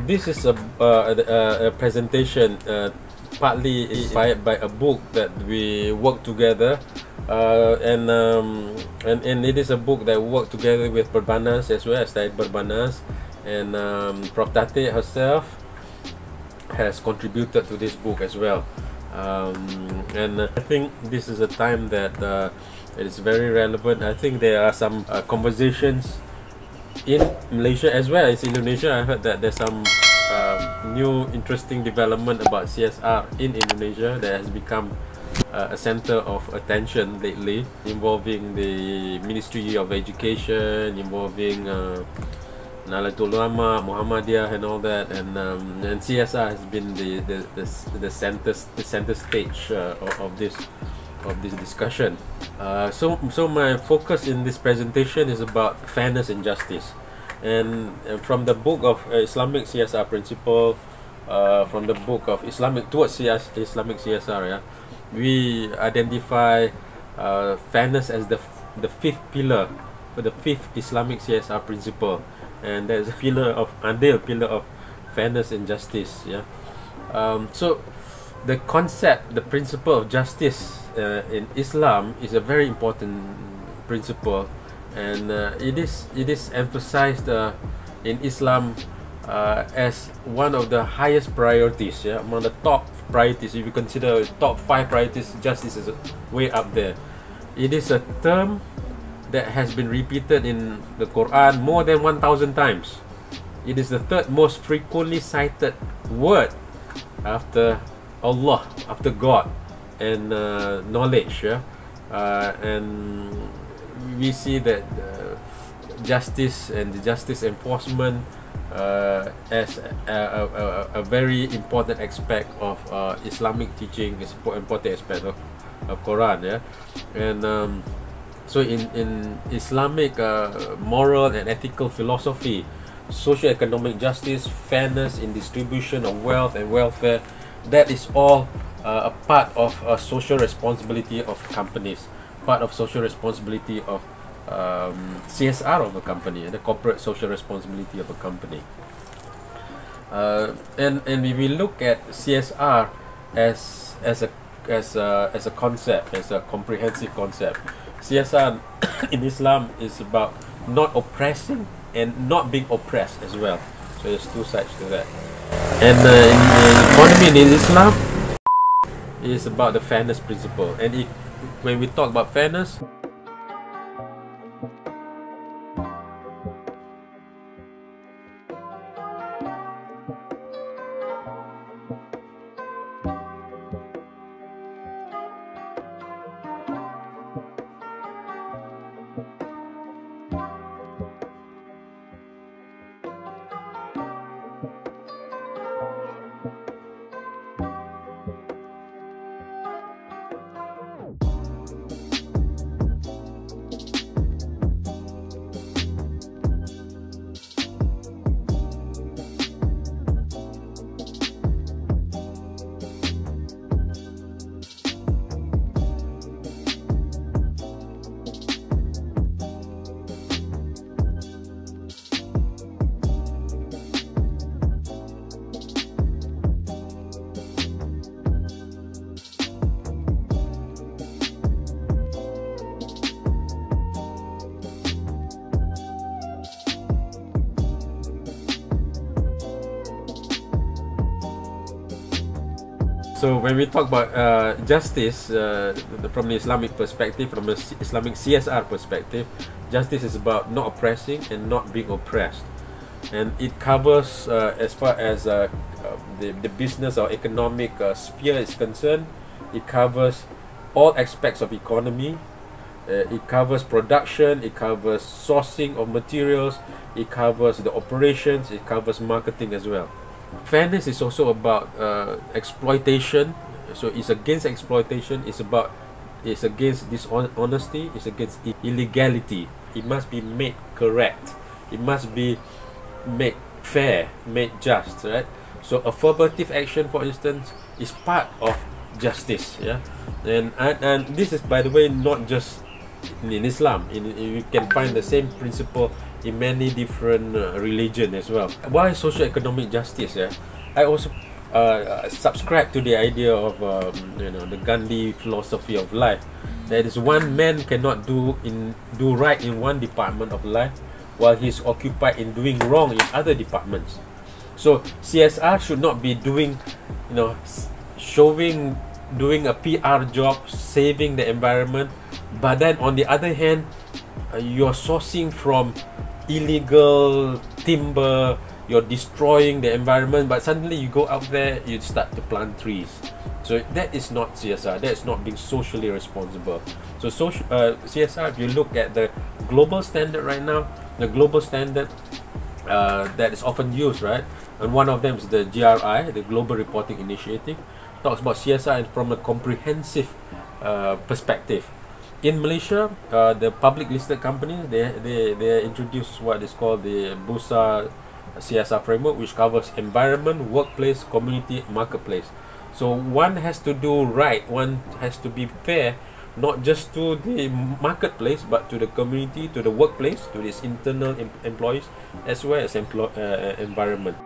This is a presentation partly inspired by a book that we worked together, and it is a book that we worked together with Perbanas as well, STIE Perbanas, and Prof. Tate herself has contributed to this book as well. And I think this is a time that it is very relevant. I think there are some conversations in Malaysia as well as Indonesia. I heard that there's some new interesting development about CSR in Indonesia that has become a center of attention lately, involving the Ministry of Education, involving Nalatul Ulama, Muhammadiyah and all that, and CSR has been the center stage of this discussion. So my focus in this presentation is about fairness and justice, and from the book of Islamic CSR principle, from the book of Islamic CSR, yeah, we identify fairness as the fifth pillar for the fifth Islamic CSR principle, and there's a pillar of fairness and justice. Yeah, so the concept, the principle of justice in Islam is a very important principle, and it is emphasized in Islam as one of the highest priorities. Yeah, among the top priorities. If you consider top 5 priorities, justice is way up there. It is a term that has been repeated in the Quran more than 1,000 times. It is the third most frequently cited word after Allah, after God, and knowledge. Yeah? And we see that justice and the justice enforcement as a very important aspect of Islamic teaching, is important aspect of Quran. Yeah? And so in Islamic moral and ethical philosophy, socio-economic justice, fairness in distribution of wealth and welfare, that is all a part of social responsibility of companies, part of social responsibility of CSR of a company, the corporate social responsibility of a company. And if we look at CSR as a concept, as a comprehensive concept, CSR in Islam is about not oppressing and not being oppressed as well. So there's two sides to that. And in economy in Islam, it is about the fairness principle. And when we talk about fairness, so when we talk about justice from the Islamic perspective, from the Islamic CSR perspective, justice is about not oppressing and not being oppressed, and it covers as far as the business or economic sphere is concerned. It covers all aspects of economy. It covers production, it covers sourcing of materials, it covers the operations, it covers marketing as well. Fairness is also about exploitation. So it's against exploitation, it's against dishonesty, it's against illegality. It must be made correct, it must be made fair, made just, right? So affirmative action, for instance, is part of justice. Yeah, and this is, by the way, not just in Islam. You can find the same principle in many different religion as well. Why socio-economic justice? Yeah, I also subscribe to the idea of the Gandhi philosophy of life. That is, one man cannot do right in one department of life while he's occupied in doing wrong in other departments. So CSR should not be doing doing a PR job, saving the environment, but then on the other hand, you're sourcing from illegal timber, you're destroying the environment, but suddenly you go out there, you start to plant trees. So that is not CSR. That is not being socially responsible. So CSR, if you look at the global standard right now, the global standard that is often used, right, and one of them is the GRI, the Global Reporting Initiative, talks about CSR from a comprehensive perspective. In Malaysia, the public listed companies, they introduced what is called the Bursa CSR framework, which covers environment, workplace, community, marketplace. So one has to do right, one has to be fair, not just to the marketplace, but to the community, to the workplace, to its internal employees, as well as environment.